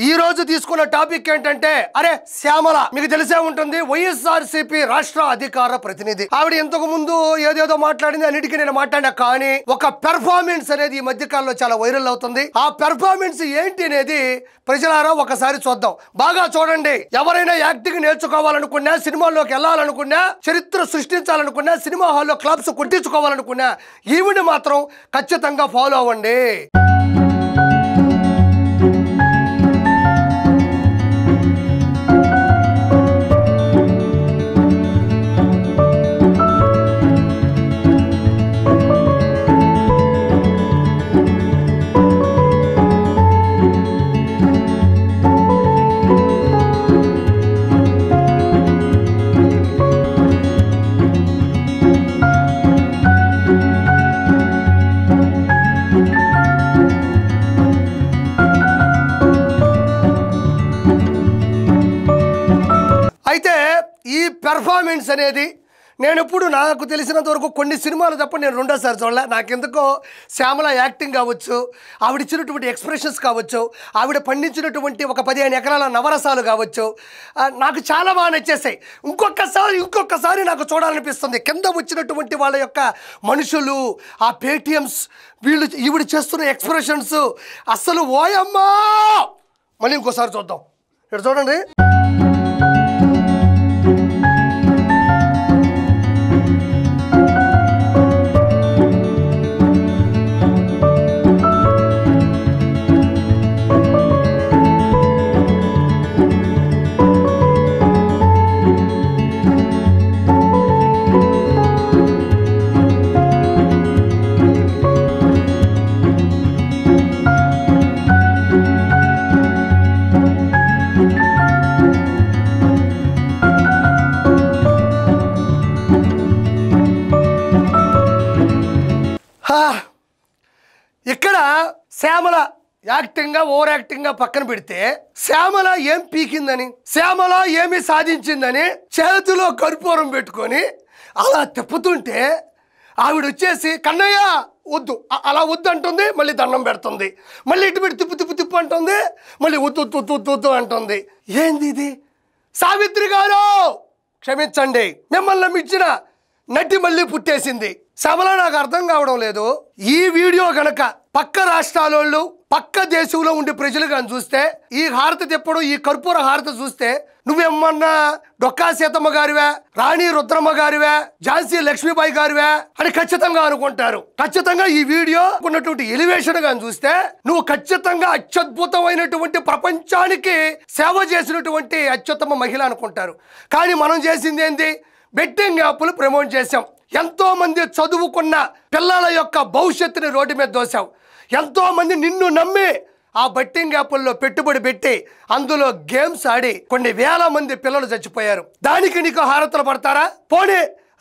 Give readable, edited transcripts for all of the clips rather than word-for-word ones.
ఈ రోజు తీసుకున్న టాపిక్ ఏంటంటే అరే శ్యామల మీకు తెలిసే ఉంటుంది వైఎస్ఆర్సీపీ రాష్ట్ర అధికార ప్రతినిధి. ఆవిడ ఇంతకు ముందు ఏదేదో మాట్లాడింది, అన్నిటికీ నేను మాట్లాడినా. కానీ ఒక పెర్ఫార్మెన్స్ అనేది ఈ మధ్య కాలంలో చాలా వైరల్ అవుతుంది. ఆ పెర్ఫార్మెన్స్ ఏంటి అనేది ప్రజలారా ఒకసారి చూద్దాం. బాగా చూడండి. ఎవరైనా యాక్టింగ్ నేర్చుకోవాలనుకున్నా, సినిమాల్లోకి వెళ్ళాలనుకున్నా, చరిత్ర సృష్టించాలనుకున్నా, సినిమా హాల్లో క్లబ్స్ కొట్టించుకోవాలనుకున్నా ఈవిని మాత్రం ఖచ్చితంగా ఫాలో అవ్వండి. అయితే ఈ పెర్ఫార్మెన్స్ అనేది నేను ఎప్పుడు నాకు తెలిసినంత వరకు కొన్ని సినిమాలు తప్ప నేను రెండోసారి చూడలే. నాకెందుకో శ్యామల యాక్టింగ్ కావచ్చు, ఆవిడ ఇచ్చినటువంటి ఎక్స్ప్రెషన్స్ కావచ్చు, ఆవిడ పండించినటువంటి ఒక 15 ఎకరాల నవరసాలు కావచ్చు, నాకు చాలా బాగా నచ్చేసాయి. ఇంకొకసారి నాకు చూడాలనిపిస్తుంది. కింద వచ్చినటువంటి వాళ్ళ యొక్క మనుషులు, ఆ పేటిఎమ్స్, ఈవిడ చేస్తున్న ఎక్స్ప్రెషన్స్ అస్సలు ఓయమ్మా. మళ్ళీ ఇంకోసారి చూద్దాం. ఇక్కడ చూడండి. ఇక్కడ శ్యామల యాక్టింగ్గా ఓవర్ యాక్టింగ్గా పక్కన పెడితే శ్యామల ఏం పీకిందని, శ్యామల ఏమి సాధించిందని చేతిలో కర్పూరం పెట్టుకొని అలా తిప్పుతుంటే ఆవిడ వచ్చేసి కన్నయ్య వద్దు, అలా వద్దు అంటుంది. మళ్ళీ దండం పెడుతుంది. మళ్ళీ ఇటు పెట్టి తిప్పు అంటుంది. మళ్ళీ వద్దు అంటుంది. ఏంది ఇది? సావిత్రి గారు క్షమించండి, మిమ్మల్ని మించిన నటి మళ్ళీ పుట్టేసింది. శ్యామల నాకు అర్థం కావడం లేదు. ఈ వీడియో గనక పక్క రాష్ట్రాల పక్క దేశంలో ఉండే ప్రజలు కానీ చూస్తే, ఈ హారతి తిప్పడం, ఈ కర్పూర హారతి చూస్తే నువ్వేమన్నా డొక్కా సీతమ్మ గారివే, రాణి రుద్రమ్మ గారివే, ఝాన్సీ లక్ష్మీబాయి గారివే అని ఖచ్చితంగా అనుకుంటారు. ఖచ్చితంగా ఈ వీడియో ఉన్నటువంటి ఎలివేషన్ కానీ చూస్తే నువ్వు ఖచ్చితంగా అత్యద్భుతమైనటువంటి ప్రపంచానికి సేవ చేసినటువంటి అత్యుత్తమ మహిళ అనుకుంటారు. కానీ మనం చేసింది ఏంది? బెట్టింగ్ యాప్లు ప్రమోట్ చేశాం. ఎంతోమంది చదువుకున్న పిల్లల యొక్క భవిష్యత్తుని రోడ్డు మీద దోశాం. ఎంతోమంది నిన్ను నమ్మి ఆ బెట్టింగ్ యాప్ల్లో పెట్టుబడి పెట్టి అందులో గేమ్స్ ఆడి కొన్ని వేల మంది పిల్లలు చచ్చిపోయారు. దానికి నీకు హారతలు పడతారా? పోనీ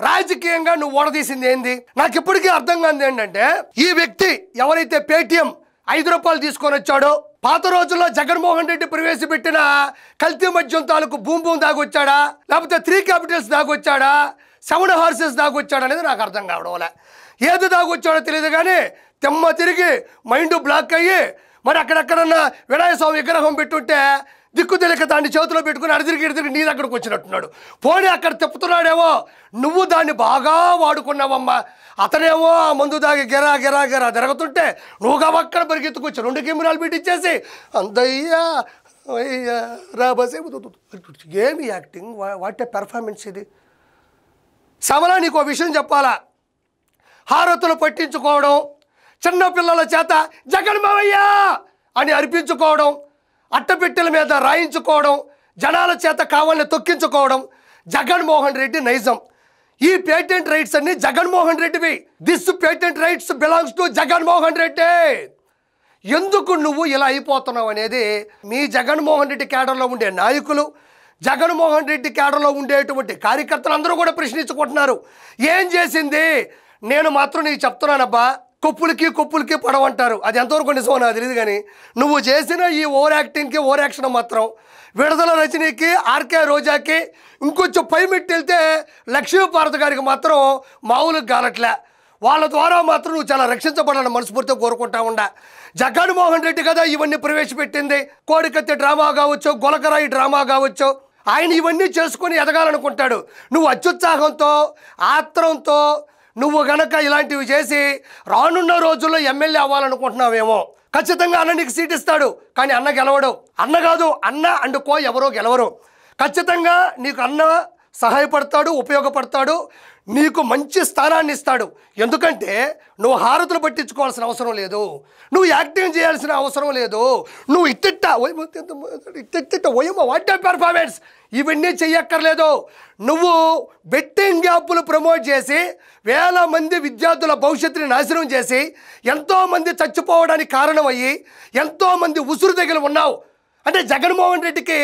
రాజకీయంగా నువ్వు ఓడదీసింది ఏంది? నాకు ఇప్పటికీ అర్థం కాదు ఏంటంటే, ఈ వ్యక్తి ఎవరైతే పేటిఎం 5 రూపాయలు తీసుకొని వచ్చాడో, పాత రోజుల్లో జగన్మోహన్ రెడ్డి ప్రవేశపెట్టిన కల్తీ మద్యం తాలూకు భూమి దాగొచ్చాడా, లేకపోతే 3 క్యాపిటల్స్ దాగొచ్చాడా, 7 హార్సెస్ దాగొచ్చాడు అనేది నాకు అర్థం కావడం వల్ల. ఏది దాగొచ్చాడో తెలియదు కానీ తెమ్మ తిరిగి మైండ్ బ్లాక్ అయ్యి మరి అక్కడెక్కడన్నా వినాయక స్వామి విగ్రహం పెట్టుంటే దిక్కు తెలియక దాన్ని చేతిలో పెట్టుకుని అడిదిరిగి నీ దగ్గరకు వచ్చినట్టున్నాడు. పోనీ అక్కడ తిప్పుతున్నాడేమో, నువ్వు దాన్ని బాగా వాడుకున్నావమ్మా. అతనేమో ఆ మందు దాగి గిరా తిరుగుతుంటే నువ్వు అక్కడ పరిగెత్తుకొచ్చి 2 కెమెరాలు పెట్టించేసి అందయ్యా అయ్యా రాబసే. ఏమి యాక్టింగ్, వాట్ ఏ పెర్ఫార్మెన్స్ ఇది? శ్యామల నీకు ఒక విషయం చెప్పాలా. హారతులు పట్టించుకోవడం, చిన్నపిల్లల చేత జగన్మోహయ్య అని అర్పించుకోవడం, అట్టపెట్టెల మీద రాయించుకోవడం, జనాల చేత కావాలని తొక్కించుకోవడం జగన్మోహన్ రెడ్డి నైజం. ఈ పేటెంట్ రైట్స్ అన్ని జగన్మోహన్ రెడ్డివి. This patent rights belongs to Jaganmohan Reddy. ఎందుకు నువ్వు ఇలా అయిపోతున్నావు అనేది మీ జగన్మోహన్ రెడ్డి కేడర్లో ఉండే నాయకులు, జగన్మోహన్ రెడ్డి కేడర్లో ఉండేటువంటి కార్యకర్తలు అందరూ కూడా ప్రశ్నించుకుంటున్నారు. ఏం చేసింది? నేను మాత్రం నీకు చెప్తున్నానబ్బా, కొప్పులకి పడవంటారు. అది ఎంతవరకు నిజమో నాకు తెలియదు కానీ నువ్వు చేసిన ఈ ఓవర్ యాక్షన్ మాత్రం విడుదల రజనీకి, ఆర్కే రోజాకి, ఇంకొంచెం పై మెట్టి వెళ్తే లక్ష్మీపార్వతి గారికి మాత్రం మామూలుగా గాలట్లే. వాళ్ళ ద్వారా మాత్రం నువ్వు చాలా రక్షించబడాలని మనస్ఫూర్తిగా కోరుకుంటా ఉండా. జగన్మోహన్ రెడ్డి కదా ఇవన్నీ ప్రవేశపెట్టింది. కోడికత్తి డ్రామా కావచ్చు, గొలకరాయి డ్రామా కావచ్చు, ఆయన ఇవన్నీ చేసుకొని ఎదగాలనుకుంటాడు. నువ్వు అత్యుత్సాహంతో, ఆత్రంతో నువ్వు గనక ఇలాంటివి చేసి రానున్న రోజుల్లో ఎమ్మెల్యే అవ్వాలనుకుంటున్నావేమో. ఖచ్చితంగా అన్న నీకు సీట్ ఇస్తాడు, కానీ అన్న గెలవడు. అన్న కాదు, అన్న అండ్ కో ఎవరో గెలవరు. ఖచ్చితంగా నీకు అన్న సహాయపడతాడు, ఉపయోగపడతాడు, నీకు మంచి స్థానాన్ని ఇస్తాడు. ఎందుకంటే నువ్వు హారతులు పట్టించుకోవాల్సిన అవసరం లేదు, నువ్వు యాక్టింగ్ చేయాల్సిన అవసరం లేదు, నువ్వు ఇట్టిట్ట వాట్ పెర్ఫార్మెన్స్ ఇవన్నీ చెయ్యక్కర్లేదు. నువ్వు బెట్టింగ్ యాప్లు ప్రమోట్ చేసి వేల మంది విద్యార్థుల భవిష్యత్తుని నాశనం చేసి ఎంతోమంది చచ్చిపోవడానికి కారణమయ్యి ఎంతోమంది ఉసురు దగ్గర ఉన్నావు. అంటే జగన్మోహన్ రెడ్డికి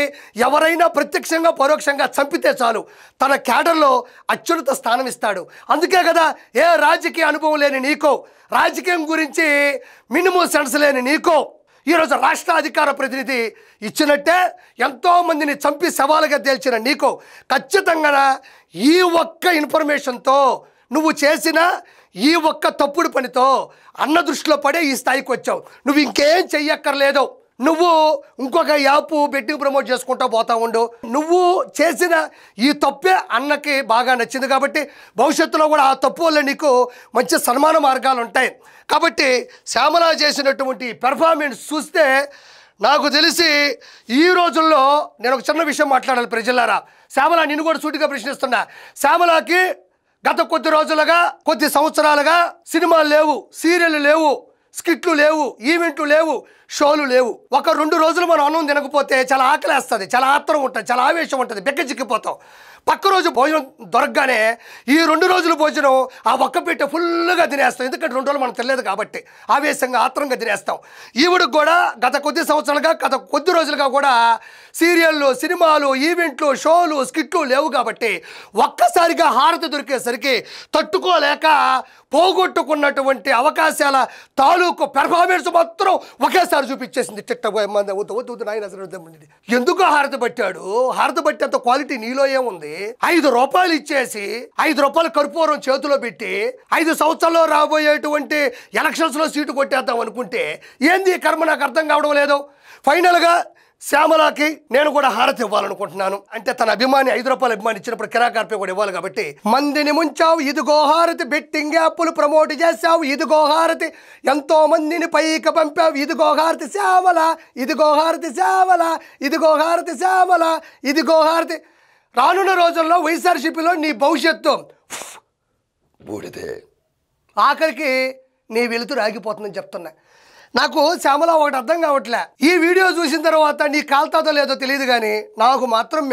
ఎవరైనా ప్రత్యక్షంగా పరోక్షంగా చంపితే చాలు తన క్యాడర్లో అత్యున్నత స్థానం ఇస్తాడు. అందుకే కదా ఏ రాజకీయ అనుభవం లేని నీకో, రాజకీయం గురించి మినిమం సెన్స్ లేని నీకో ఈరోజు రాష్ట్ర అధికార ప్రతినిధి ఇచ్చినట్టే ఎంతోమందిని చంపి సవాలుగా తేల్చిన నీకో ఖచ్చితంగా ఈ ఒక్క ఇన్ఫర్మేషన్తో నువ్వు చేసిన ఈ ఒక్క తప్పుడు పనితో అన్న దృష్టిలో పడే ఈ స్థాయికి వచ్చావు. నువ్వు ఇంకేం చెయ్యక్కర్లేదు. నువ్వు ఇంకొక యాప్ బెట్టింగ్ ప్రమోట్ చేసుకుంటూ పోతా ఉండు. నువ్వు చేసిన ఈ తప్పే అన్నకి బాగా నచ్చింది కాబట్టి భవిష్యత్తులో కూడా ఆ తప్పు వల్ల నీకు మంచి సన్మాన మార్గాలు ఉంటాయి. కాబట్టి శ్యామల చేసినటువంటి పెర్ఫార్మెన్స్ చూస్తే నాకు తెలిసి ఈ రోజుల్లో నేను ఒక చిన్న విషయం మాట్లాడాలి ప్రజలారా. శ్యామల నిన్ను కూడా సూటిగా ప్రశ్నిస్తున్నా. శ్యామలకి గత కొద్ది రోజులుగా, కొద్ది సంవత్సరాలుగా సినిమాలు లేవు, సీరియళ్ళు లేవు, స్కిట్లు లేవు, ఈవెంట్లు లేవు, షోలు లేవు. ఒక 2 రోజులు మనం అన్నం తినకపోతే చాలా ఆకలేస్తుంది, చాలా ఆత్రం ఉంటుంది, చాలా ఆవేశం ఉంటుంది, బెక్కచిక్కిపోతాం. పక్క రోజు భోజనం దొరకగానే ఈ 2 రోజుల భోజనం ఆ ఒక్క పెట్టె ఫుల్గా తినేస్తాం. ఎందుకంటే 2 రోజులు మనం తినలేదు కాబట్టి ఆవేశంగా ఆత్రంగా తినేస్తాం. ఈవిడికి కూడా గత కొద్ది సంవత్సరాలుగా, గత కొద్ది రోజులుగా కూడా సీరియళ్ళు, సినిమాలు, ఈవెంట్లు, షోలు, స్కిట్లు లేవు కాబట్టి ఒక్కసారిగా హారతి దొరికేసరికి తట్టుకోలేక పోగొట్టుకున్నటువంటి అవకాశాల తాలూకు పెర్ఫార్మెన్స్ మాత్రం ఒకేసారి చూపించేసింది. ఎందుకు హారతి పట్టాడు? హారతి పట్టేంత క్వాలిటీ నీలో ఏముంది? 5 రూపాయలు ఇచ్చేసి 5 రూపాయలు కర్పూరం చేతిలో పెట్టి 5 సంవత్సరాల్లో రాబోయేటువంటి ఎలక్షన్స్లో సీటు కొట్టేద్దాం అనుకుంటే ఏంది కర్మ? నాకు అర్థం కావడం లేదు. ఫైనల్గా శ్యామలకి నేను కూడా హారతి ఇవ్వాలనుకుంటున్నాను. అంటే తన అభిమాని 5 రూపాయలు అభిమాని ఇచ్చినప్పుడు కిరాకార్పే కూడా ఇవ్వాలి కాబట్టి మందిని ముంచావు, ఇదిగో హారతి, బెట్టింగ్ యాప్లు ప్రమోట్ చేసావు, ఇదిగో హారతి, ఎంతో మందిని పైకి పంపావు, ఇదిగో హారతి శ్యామల, ఇదిగో హారతి శ్యామల, ఇదిగో హారతి శ్యామల, ఇదిగో హారతి. రానున్న రోజుల్లో వైఎస్ఆర్సీపీలో నీ భవిష్యత్తు బూడిదే. ఆఖరికి నీ వెలుతురు ఆగిపోతుందని చెప్తున్నా. నాకు శ్యామల ఒకటి అర్థం కావట్లే. ఈ వీడియో చూసిన తర్వాత నీ కాలుతాదో లేదో తెలియదు కానీ నాకు మాత్రం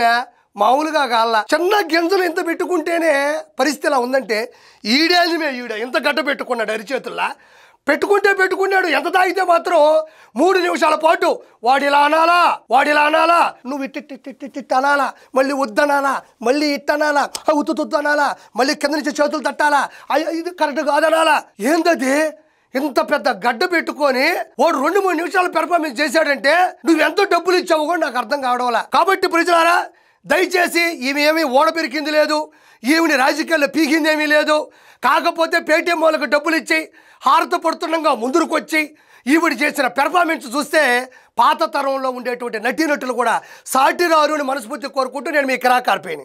మామూలుగా కాళ్ళ చిన్న గింజలు ఇంత పెట్టుకుంటేనే పరిస్థితి ఇలా ఉందంటే ఈడే ఇంత గడ్డ పెట్టుకున్నాడు అరిచేతుల్లా. పెట్టుకున్నాడు. ఎంత తాగితే మాత్రం 3 నిమిషాల పాటు వాడిలా అనాలా, వాడిలా అనాలా, నువ్వు ఇట్టిట్టిట్టిట్టిట్ అనాలా, మళ్ళీ వద్దనాలా, మళ్ళీ ఇట్టనాలా, ఉత్తుతు అనాలా, మళ్ళీ కింద నుంచి చేతులు తట్టాలా, ఇది కరెక్ట్ కాదనాలా. ఏందది? ఇంత పెద్ద గడ్డ పెట్టుకొని వాడు 2-3 నిమిషాలు పెర్ఫార్మెన్స్ చేశాడంటే నువ్వెంతో డబ్బులు ఇచ్చావు కూడా నాకు అర్థం కావడంలా. కాబట్టి ప్రజలారా, దయచేసి ఈమె ఏమీ ఓడ పెరికింది లేదు, ఈమెని రాజకీయాల్లో పీకిందేమీ లేదు. కాకపోతే పేటీఎం వాళ్ళకు డబ్బులు ఇచ్చి హారత పడుతుండగా ముందుకు వచ్చి ఈవిడ చేసిన పెర్ఫార్మెన్స్ చూస్తే పాత తరంలో ఉండేటువంటి నటీనటులు కూడా సాటి రారు అని మనస్ఫూర్తి కోరుకుంటూ నేను మీ కిరాకార్పేని.